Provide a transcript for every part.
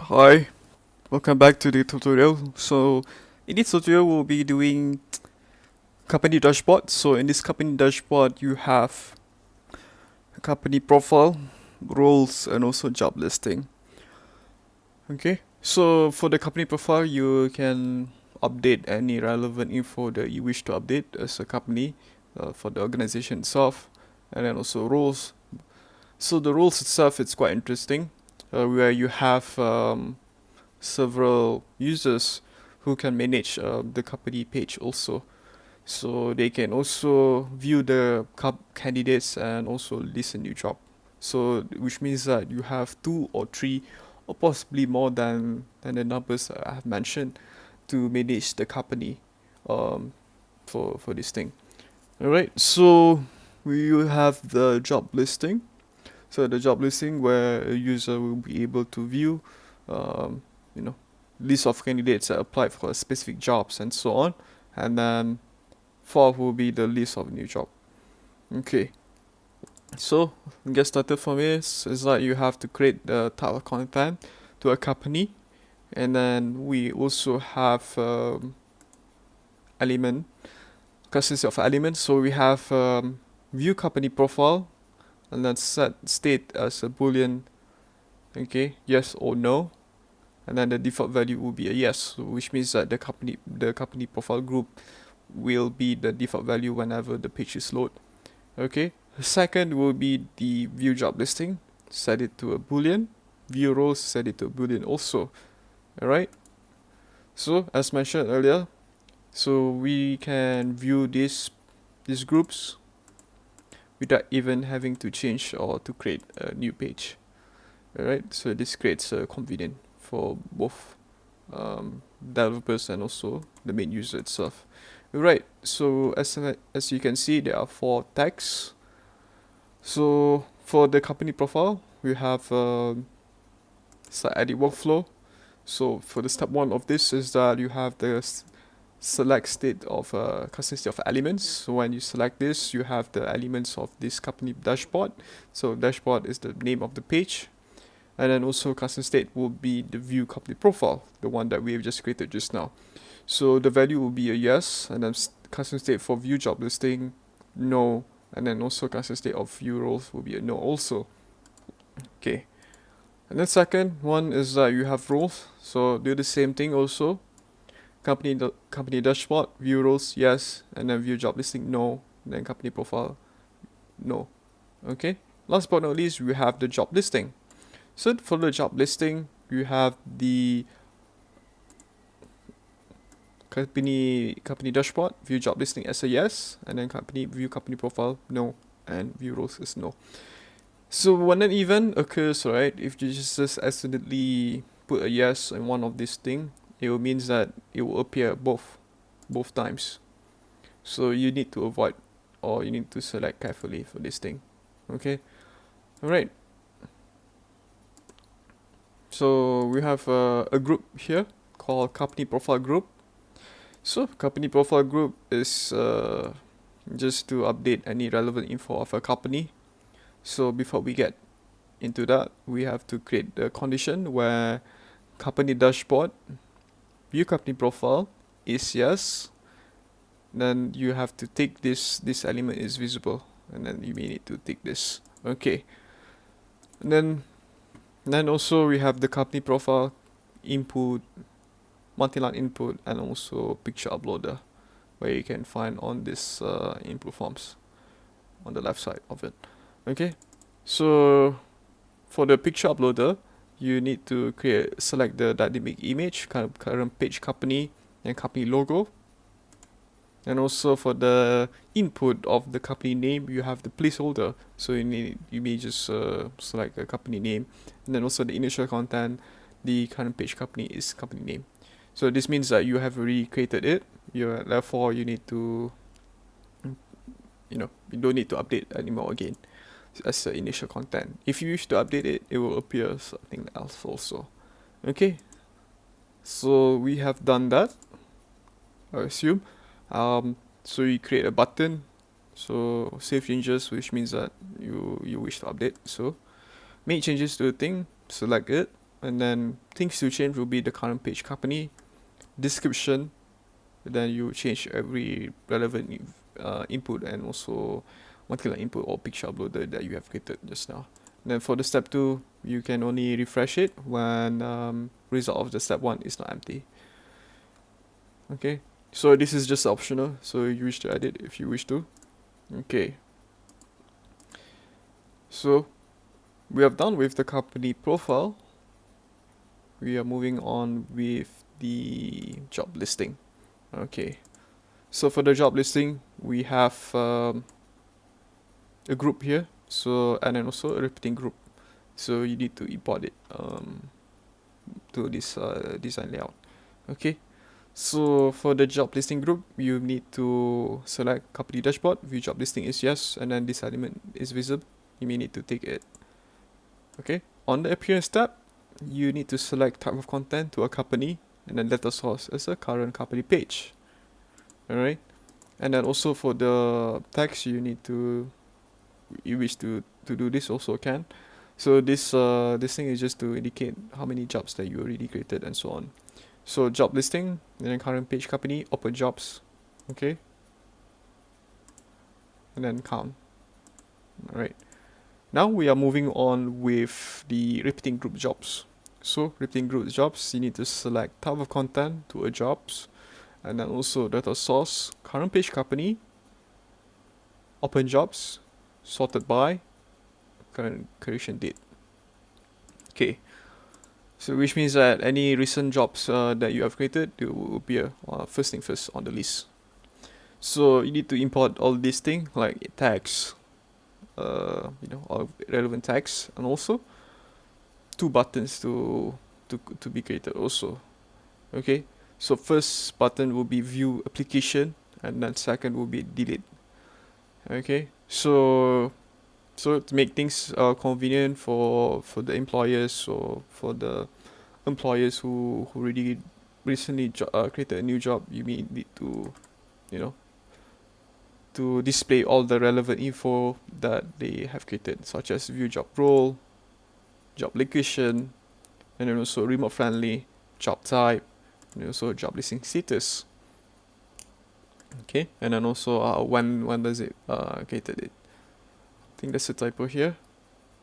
Hi, welcome back to the tutorial. So, in this tutorial, we'll be doing company dashboard. So, in this company dashboard, you have a company profile, roles, and also job listing. Okay, so for the company profile, you can update any relevant info that you wish to update as a company for the organization itself, and then also roles. So, the roles itself, it's quite interesting, where you have several users who can manage the company page also. So they can also view the candidates and also list a new job. So which means that you have two or three or possibly more than the numbers that I have mentioned to manage the company um, for this thing. Alright, so we will have the job listing. So the job listing where a user will be able to view um, you know list of candidates that applied for specific jobs and so on. And then fourth will be the list of new job. Okay, so get started from this is that you have to create the type of content to a company, and then we also have element consists of elements. So we have view company profile, and then set state as a boolean. Okay, yes or no, and then the default value will be a yes, which means that the company profile group will be the default value whenever the page is loaded. Okay. Second will be the view job listing. Set it to a boolean. View roles, set it to a boolean also. Alright. So as mentioned earlier, so we can view these groups without even having to change or to create a new page. Alright. So this creates a convenient for both developers and also the main user itself. Right. So as you can see, there are four tags. So for the company profile, we have site edit workflow. So for the step one of this is that you have the select state of consistency of elements. So when you select this, you have the elements of this company dashboard. So dashboard is the name of the page, and then also custom state will be the view company profile, the one that we have just created just now. So the value will be a yes, and then custom state for view job listing, no, and then also custom state of view roles will be a no also. Okay. And then second one is that you have roles. So do the same thing also. Company dashboard, view roles, yes, and then view job listing, no, and then company profile, no. Okay. Last but not least, we have the job listing. So for the job listing, you have the company dashboard, view job listing as a yes, and then company profile, no, and view roles is no. So when an event occurs, right, if you just accidentally put a yes in one of these thing, it will means that it will appear both times. So you need to avoid, or you need to select carefully for this thing. Okay. Alright. So we have a group here called company profile group. So company profile group is just to update any relevant info of a company. So before we get into that, we have to create the condition where company dashboard view company profile is yes. Then you have to tick this element is visible, and then you may need to tick this. Okay. And then also we have the company profile input, multi-line input, and also picture uploader, where you can find on this input forms on the left side of it. Okay. So for the picture uploader, you need to select the dynamic image, current page company, and company logo. And also for the input of the company name, you have the placeholder. So you may just select a company name, and then also the initial content, the current page company is company name. So this means that you have already created it. Therefore you need to, you don't need to update anymore again as the initial content. If you wish to update it, it will appear something else also. Okay. So we have done that, I assume. So you create a button. So save changes, which means that you wish to update. So make changes to the thing, select it, and then things to change will be the current page company, description, then you change every relevant input and also multi-line input or picture uploader that you have created just now. Then for the step 2, you can only refresh it when result of the step 1 is not empty. Okay, so this is just optional, so you wish to edit if you wish to. Okay, so we have done with the company profile. We are moving on with the job listing. Okay, so for the job listing, we have a group here, so and then also a repeating group, so you need to import it to this design layout. Okay, so for the job listing group, you need to select company dashboard, view job listing is yes, and then this element is visible, you may need to take it. Okay, on the appearance tab, you need to select type of content to accompany, and then data source as a current company page. Alright, and then also for the text, you need to, you wish to do this also can. So this thing is just to indicate how many jobs that you already created and so on. So job listing, and then current page company, open jobs, okay, and then count. Alright, now we are moving on with the repeating group jobs. So repeating group jobs, you need to select type of content to a jobs, and then also data source, current page company, open jobs, sorted by, current creation date. Okay, so which means that any recent jobs that you have created, it will appear first thing first on the list. So you need to import all these things like tags, all relevant tags, and also 2 buttons to be created also. Okay, so first button will be view application, and then second will be delete. Okay, so to make things convenient for the employers or for the employers who really recently created a new job, you may need to, to display all the relevant info that they have created, such as view job role, job location, and then also remote friendly, job type, and also job listing status. Okay, and then also when does it created it. I think there's a typo here.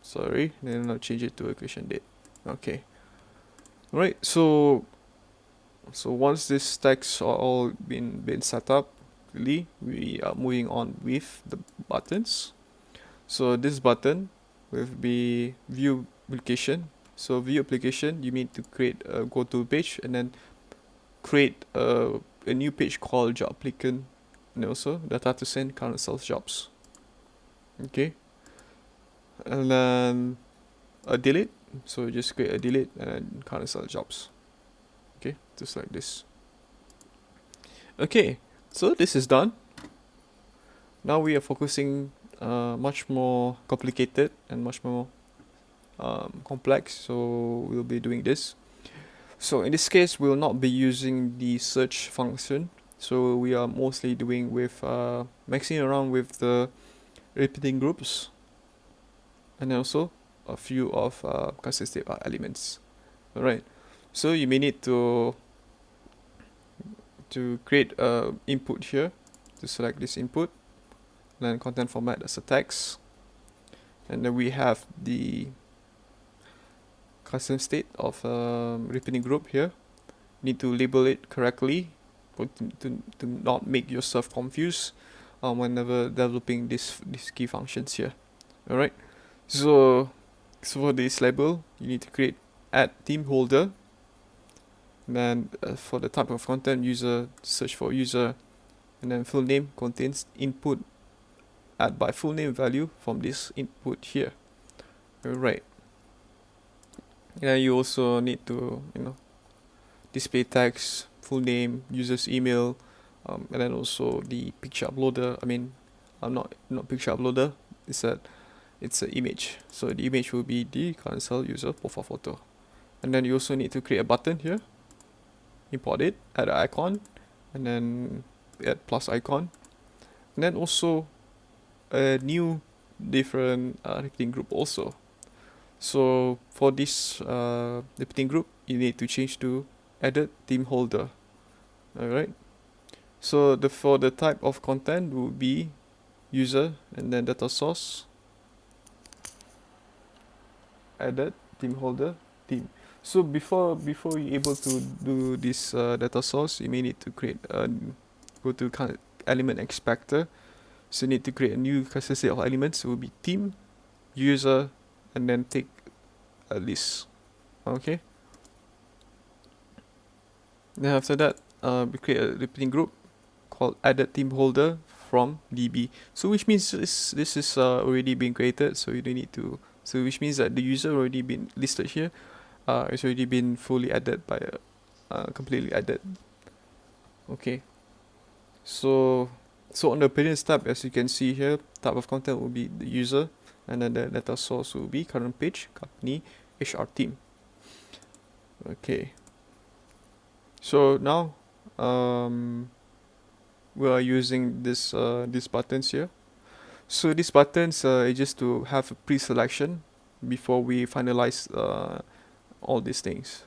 Sorry, then I'll change it to a creation date. Okay. Alright, so once these tags are all been set up, we are moving on with the buttons. So this button will be view application. So view application, you need to create a go to page and then create a new page called job applicant, and also data to send current sales jobs. Okay, and then a delete, so just create a delete and current sales jobs. Okay, just like this. Okay, so this is done. Now we are focusing much more complicated and much more complex, so we'll be doing this. So in this case, we'll not be using the search function, so we are mostly doing with mixing around with the repeating groups, and also a few of consistent elements. Alright, so you may need to create a input here, to select this input, then content format as a text, and then we have the custom state of repeating group here. Need to label it correctly to not make yourself confused whenever developing these key functions here. Alright, so for this label, you need to create add theme holder. Then for the type of content, user, search for user, and then full name contains input add by full name value from this input here. Alright, yeah, you also need to display text, full name, user's email, and then also the picture uploader. Not picture uploader, it's an image, so the image will be the current sales user profile photo. And then you also need to create a button here, import it, add an icon, and then add plus icon, and then also a new different repeating group also. So for this repeating group, you need to change to edit theme holder. Alright. So for the type of content will be user and then data source, edit theme holder, theme. So before you're able to do this data source, you may need to create go to element expector. So you need to create a new custom set of elements. It will be theme, user, and then take a list. Okay. Then after that, we create a repeating group called added theme holder from DB. So which means this is already been created. So you don't need to. So which means that the user already been listed here. It's already been fully added by completely added. Okay. So on the appearance tab, as you can see here, type of content will be the user, and then the data source will be current page, company, HR team. Okay. So now we are using these buttons here. So these buttons is just to have a pre-selection before we finalize all these things.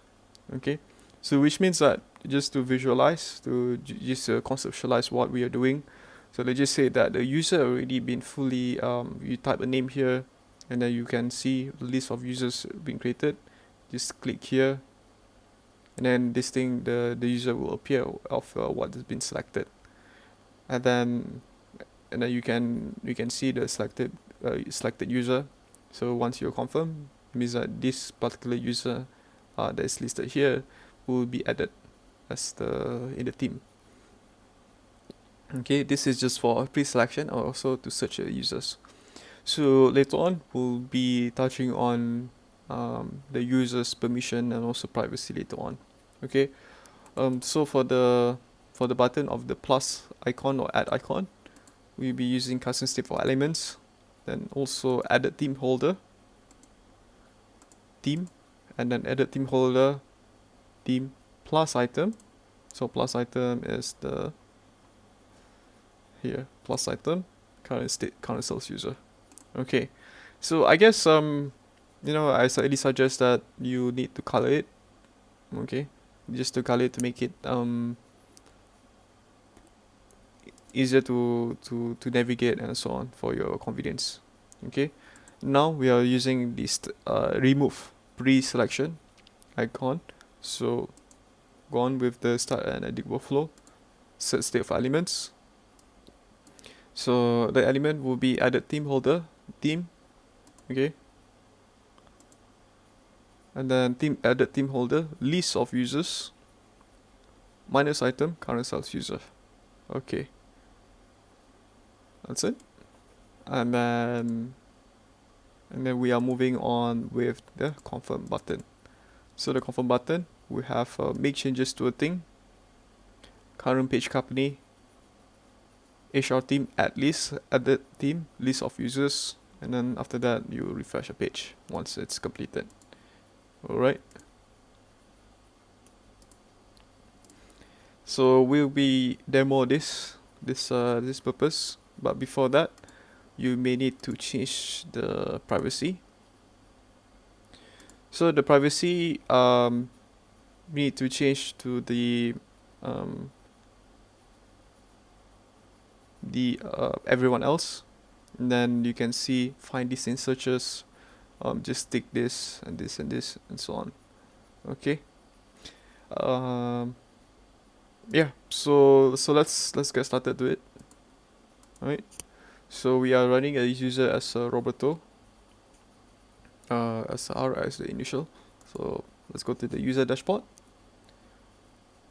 Okay. So which means that just to visualize, to just conceptualize what we are doing. So let's just say that the user already been fully, you type a name here, and then you can see the list of users being created. Just click here, and then this thing, the user will appear of what has been selected, and then you can see the selected user. So once you're confirmed, it means that this particular user that is listed here will be added as in the team. Okay, this is just for pre-selection or also to search the users. So later on, we'll be touching on the user's permission and also privacy later on. Okay, so for the button of the plus icon or add icon, we'll be using custom state for elements, then also added theme holder, theme, and then edit theme holder, theme plus item. So plus item is the here plus item current state current sales user. Okay, so I guess I slightly suggest that you need to color it. Okay, just to color it to make it easier to navigate and so on for your convenience. Okay, now we are using this remove pre-selection icon. So go on with the start and edit workflow, set state of elements. So the element will be added theme holder, theme, okay, and then added theme holder, list of users, minus item, current sales user. Okay, that's it. And then we are moving on with the confirm button. So the confirm button, we have make changes to a thing, current page company, HR team, add list, added team, list of users, and then after that you refresh a page once it's completed. Alright. So we'll be demo this purpose, but before that, you may need to change the privacy. So the privacy we need to change to the everyone else, and then you can see find this in searches, just tick this and this and this and so on. Okay. Yeah, so let's get started to it. Alright, so we are running a user as Roberto, as R as the initial. So let's go to the user dashboard.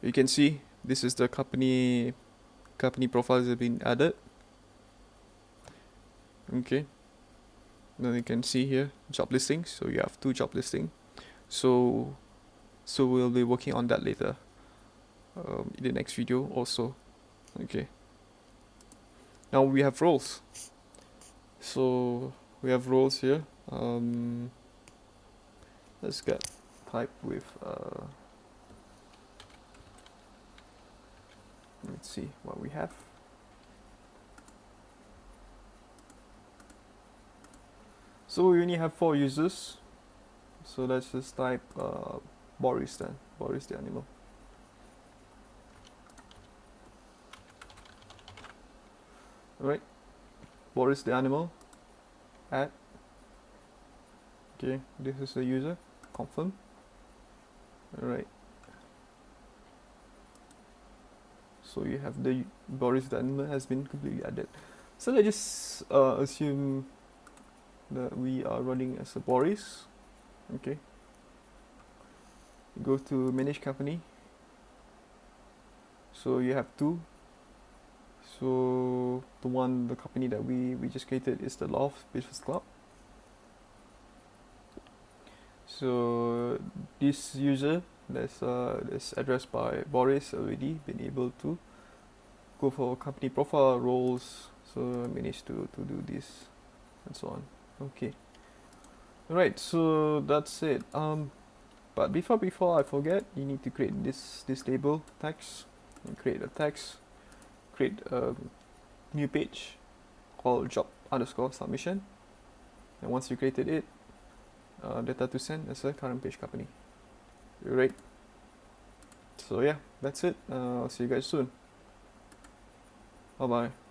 You can see this is the company profiles have been added. Okay, then you can see here job listings. So you have 2 job listing. So we'll be working on that later in the next video also. Okay, now we have roles. So we have roles here. Let's get type with let's see what we have. So we only have 4 users. So let's just type Boris then. Boris the animal. Alright, Boris the animal. Add. Okay, this is the user. Confirm. Alright. So you have the Boris the animal has been completely added. So let's just assume that we are running as a Boris. Okay. Go to manage company. So you have two. So the company that we just created is the Loft Business Club. So this user that's addressed by Boris already been able to go for company profile roles. So I managed to do this and so on. Okay. Alright, so that's it. But before I forget, you need to create this table text and create a text, create a new page called job underscore submission. And once you created it, data to send as a current page company. Right. So yeah, that's it. I'll see you guys soon. Bye bye.